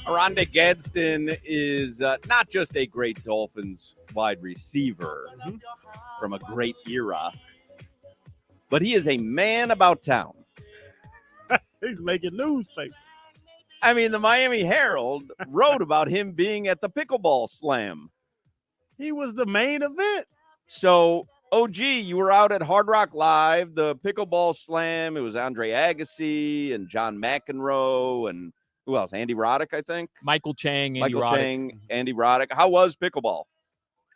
Oronde Gadsden is not just a great Dolphins wide receiver from a great era, but he is a man about town. He's making newspaper. I mean, the Miami Herald wrote about him being at the pickleball slam. He was the main event. So, OG, you were out at Hard Rock Live, the pickleball slam. It was Andre Agassi and John McEnroe and who else? Andy Roddick, I think. Michael Chang, Andy Roddick. How was pickleball?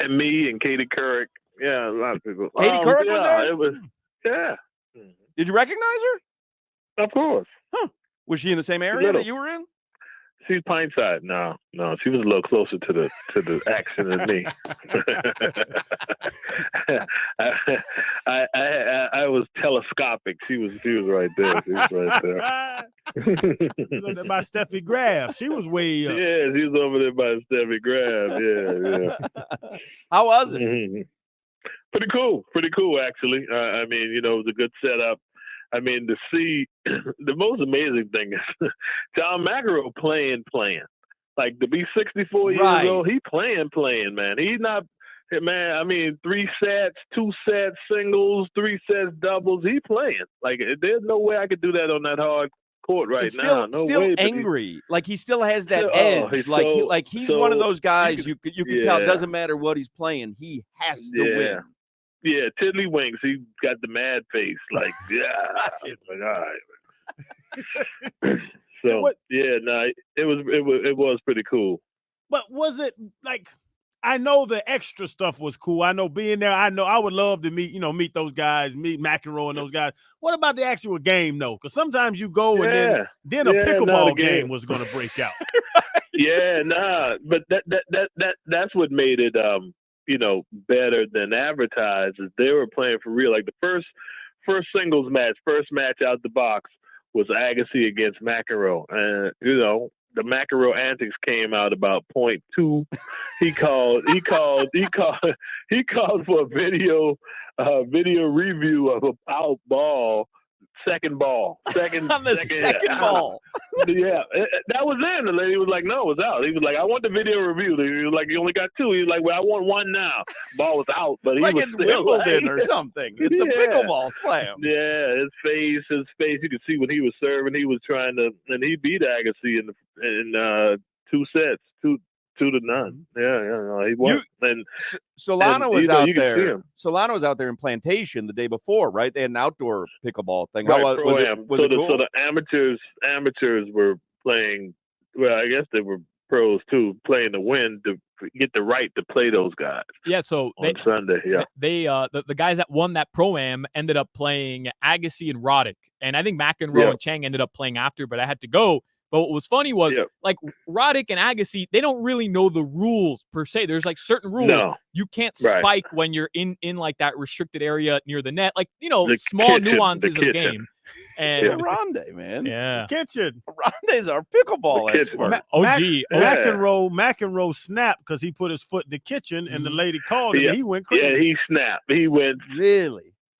And me and Katie Couric. Yeah, a lot of people. Katie Couric was there? It was, yeah. Did you recognize her? Of course. Huh. Was she in the same area that you were in? She's pint side. No, she was a little closer to the action than me. I was telescopic. She was right there. She was right there. By Steffi Graf. She was way up. Yeah, she was over there by Steffi Graf. Yeah. How was it? Mm-hmm. Pretty cool actually. I mean, it was a good setup. I mean, to see the most amazing thing is John McEnroe playing. Like to be 64 years old, he playing, man. He's not, man. I mean, 3 sets, 2 sets, singles, 3 sets, doubles. He playing. Like there's no way I could do that on that hard court now. No still way. Angry. Like he still has that edge. He's one of those guys you can tell. Doesn't matter what he's playing, he has to win. Yeah, tiddlywinks. He got the mad face. Like, like, all right. So it was pretty cool. But was it like? I know the extra stuff was cool. I know being there. I know I would love to meet those guys, meet McEnroe and those guys. What about the actual game though? Because sometimes you go and then a pickleball game was going to break out. But that's what made it better than advertised. Is they were playing for real. Like the first singles match, first match out the box was Agassi against McEnroe, and the McEnroe antics came out about .2. He called for a video review of a out ball. Second ball. Second ball. Yeah, that was in. The lady was like, no, it was out. He was like, I want the video review. He was like, you only got 2. He was like, well, I want 1 now. Ball was out, but he was it's Wimbledon or something. It's a pickleball slam. Yeah, his face. You could see when he was serving, he was trying to, and he beat Agassi in 2 sets, 2-0. Yeah, he won. Solana was out there. Solana was out there in Plantation the day before, right? They had an outdoor pickleball thing. Right, was it cool? So the amateurs were playing. Well, I guess they were pros too, playing to win to get the right to play those guys. Yeah, so on Sunday, the guys that won that pro-am ended up playing Agassi and Roddick, and I think McEnroe and Chang ended up playing after, but I had to go. But what was funny was, like, Roddick and Agassi, they don't really know the rules, per se. There's, like, certain rules. No. You can't spike when you're in like, that restricted area near the net. Like, small nuances of the game. And Oronde, man. Yeah. The kitchen. Oronde's our pickleball expert. McEnroe snapped because he put his foot in the kitchen, and the lady called him, and he went crazy. Yeah, he snapped. He went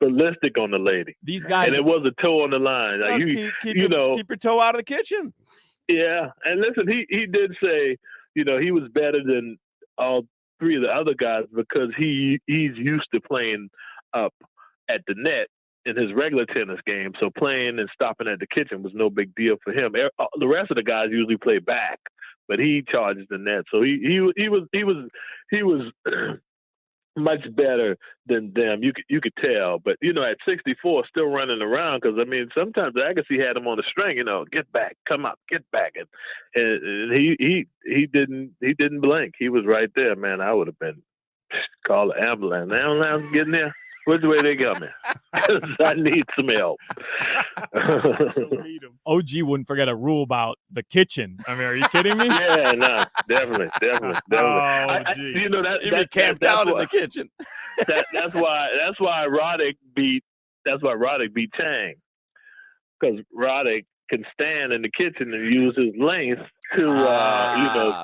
ballistic on the lady. These guys, and it was a toe on the line. Like keep your toe out of the kitchen. Yeah, and listen, he did say, he was better than all 3 of the other guys because he's used to playing up at the net in his regular tennis game. So playing and stopping at the kitchen was no big deal for him. The rest of the guys usually play back, but he charges the net. So he was much better than them. You could tell, but at 64, still running around because sometimes Agassi had him on the string. Get back, come up, get back, and he didn't blink. He was right there, man. I would have been called an ambulance. The ambulance getting there. Which way they coming? I need some help. OG wouldn't forget a rule about the kitchen. Are you kidding me? Yeah, no, definitely. You'd be camped out in the kitchen. That's why Roddick beat Chang, because Roddick can stand in the kitchen and use his length to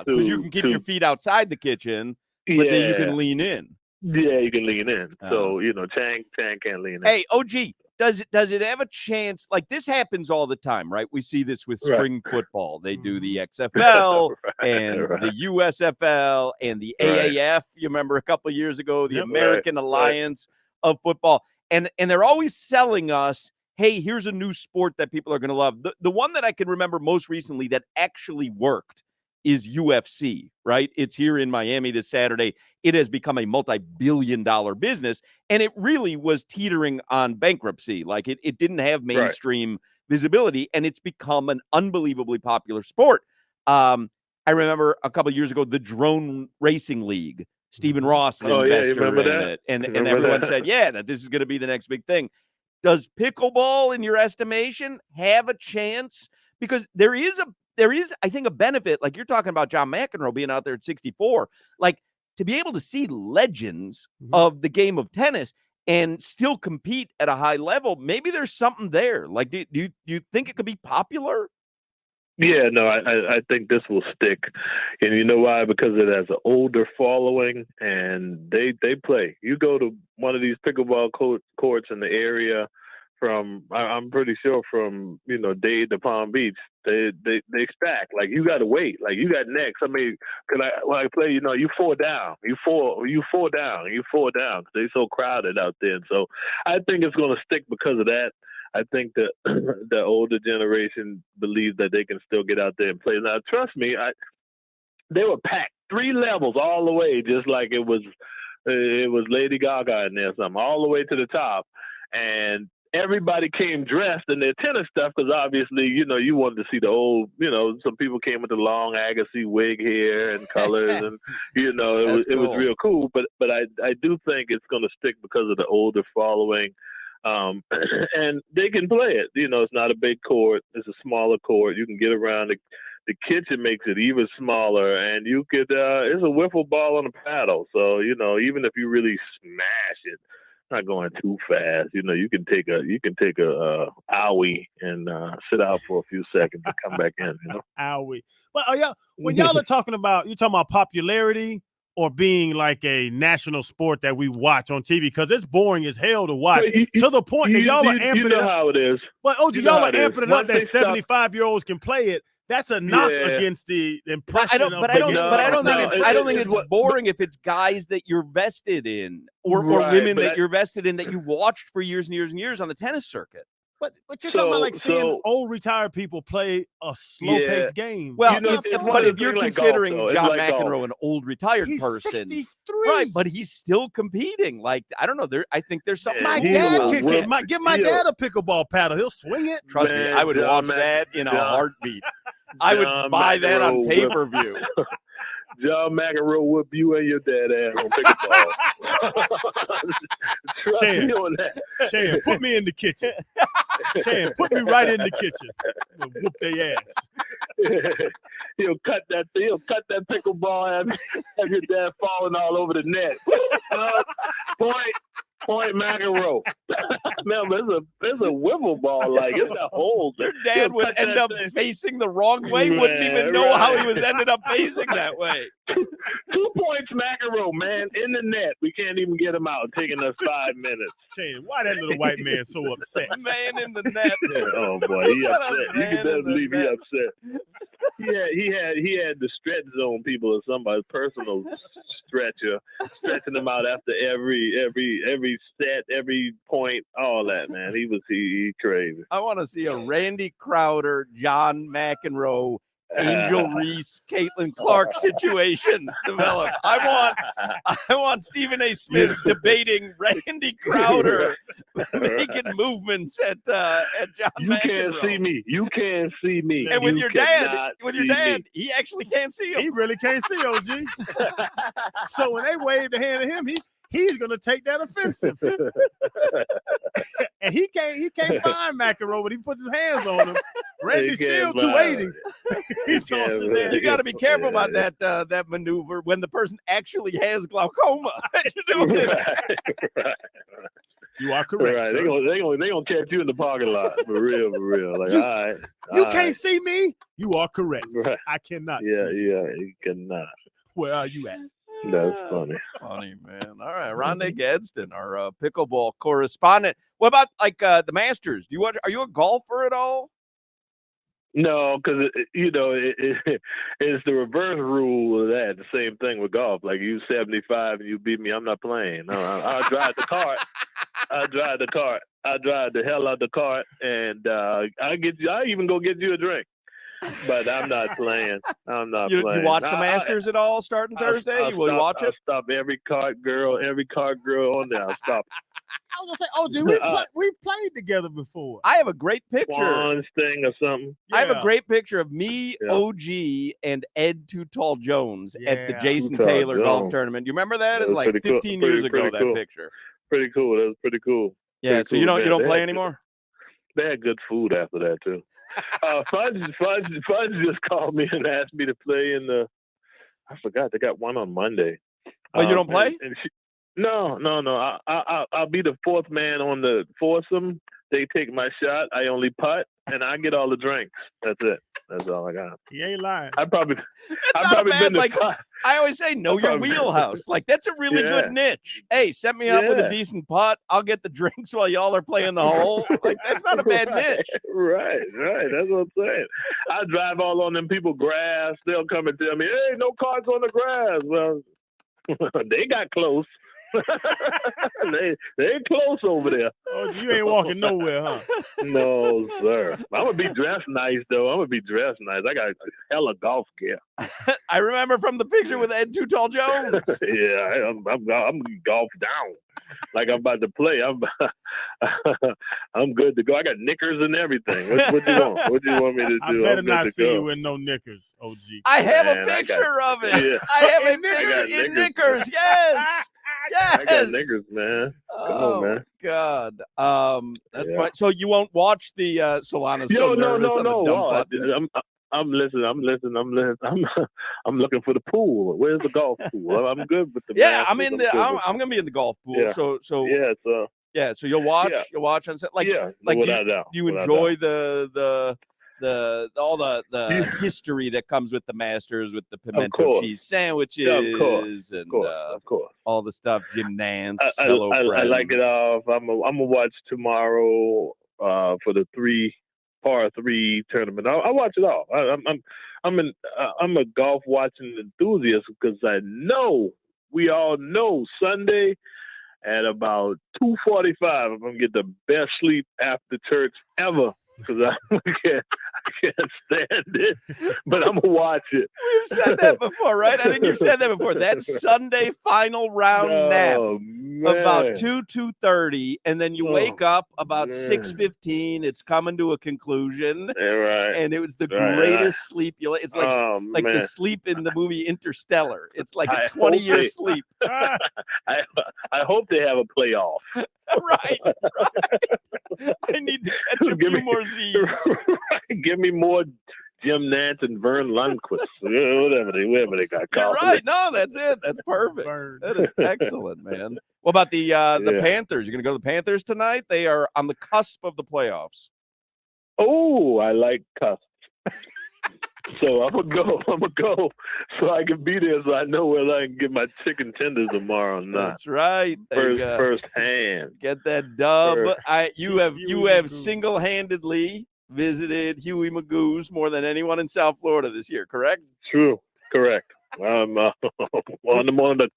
because you can keep your feet outside the kitchen, but then you can lean in. Yeah, you can lean in. So, Chang can't lean in. Hey, OG, does it have a chance? Like, this happens all the time, right? We see this with spring football. They do the XFL and the USFL and the AAF. You remember a couple of years ago, the American Alliance of Football. And they're always selling us, hey, here's a new sport that people are going to love. The one that I can remember most recently that actually worked is UFC, right? It's here in Miami this Saturday. It has become a multi-billion-dollar business, and it really was teetering on bankruptcy. Like, it didn't have mainstream visibility, and it's become an unbelievably popular sport. I remember a couple of years ago, the Drone Racing League. Stephen Ross is an investor in it, and everyone said, that this is going to be the next big thing. Does pickleball, in your estimation, have a chance? Because there is, I think, a benefit. Like, you're talking about John McEnroe being out there at 64. Like, to be able to see legends of the game of tennis and still compete at a high level, maybe there's something there. Like, do you think it could be popular? Yeah, no, I think this will stick. And you know why? Because it has an older following, and they play. You go to one of these pickleball courts in the area I'm pretty sure from, Dade to Palm Beach, they stack. Like, you got to wait. Like, you got next. I mean, when I play, you four down. You four down. They're so crowded out there. And so I think it's going to stick because of that. I think that the older generation believes that they can still get out there and play. Now, trust me, they were packed 3 levels all the way, just like it was Lady Gaga in there, something all the way to the top, and everybody came dressed in their tennis stuff because obviously, you wanted to see the old, some people came with the long Agassi wig hair and colors, and it was real cool. But I do think it's going to stick because of the older following. And they can play it. It's not a big court. It's a smaller court. You can get around. The kitchen makes it even smaller, and you could. It's a wiffle ball on a paddle. So even if you really smash it, not going too fast. You can take a owie and sit out for a few seconds and come back in. Owie. But when y'all are talking about popularity or being like a national sport that we watch on TV, because it's boring as hell to watch, to the point that y'all are amping it up. How it is. But y'all are amping it up that 75-year-olds can play it. That's a knock against the impression. I don't think it's boring if it's guys that you're vested in or women that you're vested in that you watched for years and years and years on the tennis circuit. But you're talking about seeing old retired people play a slow-paced game. Well, but if you're considering John McEnroe an old retired person, 63, right? But he's still competing. Like, I don't know. I think there's something. My dad can give my dad a pickleball paddle. He'll swing it. Trust me, I would watch that in a heartbeat. I would buy that on pay-per-view. John McEnroe whoop you and your dad ass on pickleball. Trust me on that. Shan, put me in the kitchen. Shan, put me right in the kitchen. Whoop their ass. He'll cut that pickleball, have your dad falling all over the net. Point McEnroe. Remember, it's a wiffle ball. Like, it's a hole. Your dad would end up facing the wrong way. Wouldn't even know how he was ended up facing that way. 2 points McEnroe, man, in the net. We can't even get him out. Taking us 5 minutes. Shane, why that little white man so upset? Man in the net. Oh boy, he upset. You can better believe he upset. He had the stretch zone people or somebody's personal stretcher, stretching them out after every set, every point, all that, man. He crazy. I want to see a Randy Crowder, John McEnroe, Angel Reese, Caitlin Clark situation develop. I want Stephen A. Smith debating Randy Crowder making movements at John McEnroe. You can't see me. And with your dad, he actually can't see him. He really can't see OG. So when they wave the hand at him, he's gonna take that offensive. And he can't find McEnroe when he puts his hands on him. Randy's still 280. He tosses it. You got to be careful about that maneuver when the person actually has glaucoma. Right. You are correct. Right. They gonna catch you in the parking lot for real. Like, all right. You can't see me. You are correct. Right. I cannot. Yeah, you cannot. Where are you at? That's funny. Funny, man. All right, Oronde Gadsden, our pickleball correspondent. What about like the Masters? Are you a golfer at all? No, because it's the reverse rule of that. The same thing with golf. Like you 75 and you beat me, I'm not playing. No, I'll drive the cart. I drive the hell out of the cart, and I even go get you a drink. But I'm not playing. I'm not playing. You watch the Masters at all starting Thursday? Will you watch it? I'll stop every cart girl on there. I'll stop. I was gonna say, OG, we've played together before. I have a great picture. Swan Sting or something. Yeah. I have a great picture of me, OG, and Ed Too Tall Jones at the Jason Taylor golf tournament. You remember that? It was like 15 years ago. That picture. Pretty cool. That was pretty cool. Yeah. So you don't play anymore? They had good food after that too. Fudge just called me and asked me to play in the. I forgot they got one on Monday. Oh, you don't play? No. I'll be the fourth man on the foursome. They take my shot. I only putt, and I get all the drinks. That's it. That's all I got. He ain't lying. I've probably been like I always say, know your wheelhouse. Like that's a really good niche. Hey, set me up with a decent putt. I'll get the drinks while y'all are playing the hole. Like that's not a bad niche. Right. That's what I'm saying. I drive all on them people grass. They'll come and tell me, "Hey, no cards on the grass." Well, they got close. they close over there. Oh, you ain't walking nowhere, huh? No, sir. I'm gonna be dressed nice though. I got hella golf gear. I remember from the picture with Ed Too Tall Jones. Yeah, I'm golf down. Like I'm about to play. I'm good to go. I got knickers and everything. What do you want? What do you want me to do? I better not see you in no knickers, OG. I have a picture of it. Yeah. I have a picture in knickers. Yes. Yes. I got knickers, man. Come on, man. God. That's right. So you won't watch the Solana? No. I'm listening. I'm looking for the pool. Where's the golf pool? I'm good with the. Yeah, I'm gonna be in the golf pool. Yeah. So you'll watch. Yeah. You'll watch on set. Do you enjoy the all the history that comes with the Masters, with the pimento cheese sandwiches, and of course, all the stuff. Jim Nance. I like it off. I'm gonna watch tomorrow for the par 3 tournament. I watch it all. I'm a golf watching enthusiast because we all know Sunday at about 2:45 I'm gonna get the best sleep after church ever because I can't stand it, but I'm gonna watch it. We've said that before, right? I think you've said that before. That Sunday final round nap about 2:30, and then you wake up about 6:15. It's coming to a conclusion, and it was the greatest sleep. It's like the sleep in the movie Interstellar. It's like a 20-year sleep. I hope they have a playoff. Right. I need to catch a few more Z's. Give me more Jim Nance and Vern Lundquist, whatever they got called. You're right. No, that's it. That's perfect. That is excellent, man. What about the Panthers? You're going to go to the Panthers tonight? They are on the cusp of the playoffs. Oh, I like cusp. So I'm gonna go so I can be there so I know whether I can get my chicken tenders tomorrow or not. That's right. First hand. Get that dub. You have single-handedly visited Huey Magoo's more than anyone in South Florida this year, correct? True. Correct. I'm on the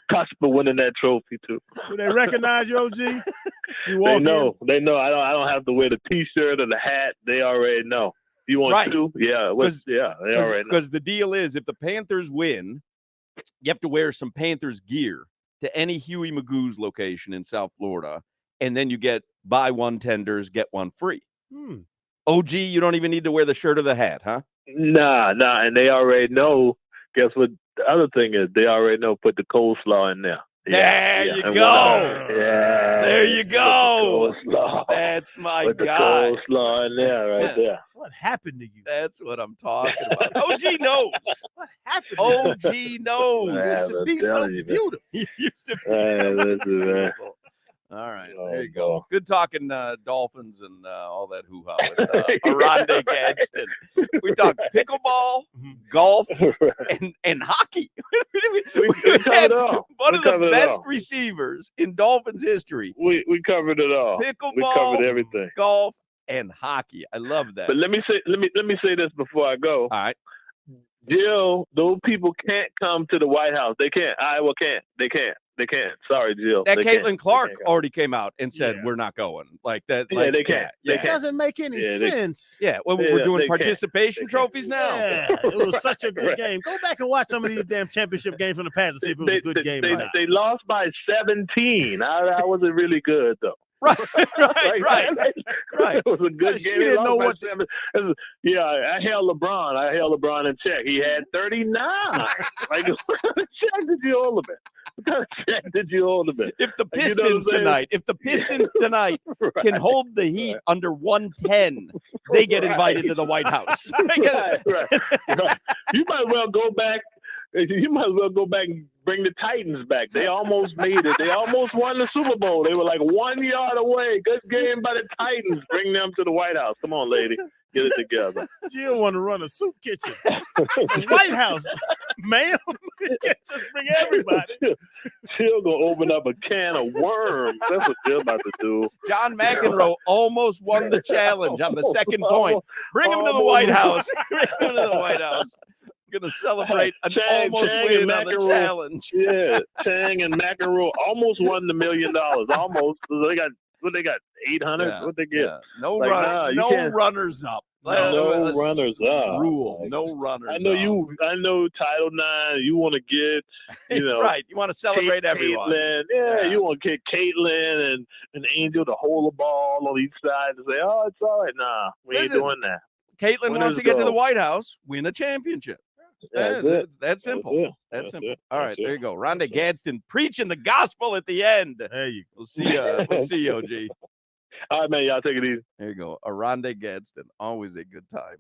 cusp of winning that trophy too. Do they recognize you, OG? They know. I don't have to wear the T-shirt or the hat. They already know. You want to? Yeah. They already know. Because the deal is, if the Panthers win, you have to wear some Panthers gear to any Huey Magoo's location in South Florida, and then you get buy one tenders, get one free. OG, you don't even need to wear the shirt or the hat, huh? Nah, and they already know. Guess what? The other thing is, they already know. Put the coleslaw in there. There you go. There you go. That's my guy. Put the coleslaw in there, right there. What happened to you? That's what I'm talking about. OG knows. What happened? OG knows. Used to be so beautiful. He used to be so beautiful. All right, there you go. Good talking Dolphins and all that hoo-ha with Oronde Gadsden. We talked pickleball, golf, and hockey. We covered had it all. one We of the covered it best all. receivers in Dolphins history. We covered it all. Pickleball, We covered everything. golf, and hockey. I love that. But let me say this before I go. All right. Jill, those people can't come to the White House. They can't. Iowa can't. They can't. Sorry, Jill. That they Caitlin can't. Clark They can't come. already came out and said, Yeah. we're not going. Like that. Yeah, like, they can't. They Yeah. It can't. doesn't make any sense. Yeah. Well, Yeah, we're doing they can't. participation They can't. trophies now. Yeah, it was such a good Right. game. Go back and watch some of these damn championship games from the past and see if it was a good game or not. They lost by 17. I wasn't really good though. Right. Like, Right. It was a good She game. They didn't lost know by what 7. Yeah, I held LeBron in check. He had 39. Like, what kind of check did you hold him in? What kind of check did you hold him in? If the You know what I'm Pistons saying? tonight, Right. can hold the Heat under 110, they get invited to the White House. Right. You might well go back. You might as well go back and bring the Titans back. They almost made it. They almost won the Super Bowl. They were like 1 yard away. Good game by the Titans. Bring them to the White House. Come on, lady. Get it together. Jill want to run a soup kitchen. The White House, ma'am. You can't just bring everybody. Jill gonna open up a can of worms. That's what Jill about to do. John McEnroe almost won the challenge on the second point. Bring him to the White House. Bring him to the White House. Going to celebrate an almost win on the challenge. Yeah, Chang and McEnroe almost won the $1 million. Almost. They got 800. Yeah, What they get? yeah. No Like, runners. you No can't- runners up. No runners up. Rule. Like, No runners. I know up. you. I know Title IX. You want to get, right. You want to celebrate everyone. Caitlin, Yeah. you want to get Caitlin and Angel to hold the ball on each side and say, "Oh, it's all right." Nah, we ain't Listen, doing that. Caitlin Winners wants to get to go. the White House, win a championship. That's it. That's simple. That's it. That's That's simple. it. All right, That's there it. you go. Oronde Gadsden preaching the gospel at the end. There you We'll see you. We'll see you, OG. All right, man. Y'all take it easy. There you go. Oronde Gadsden. Always a good time.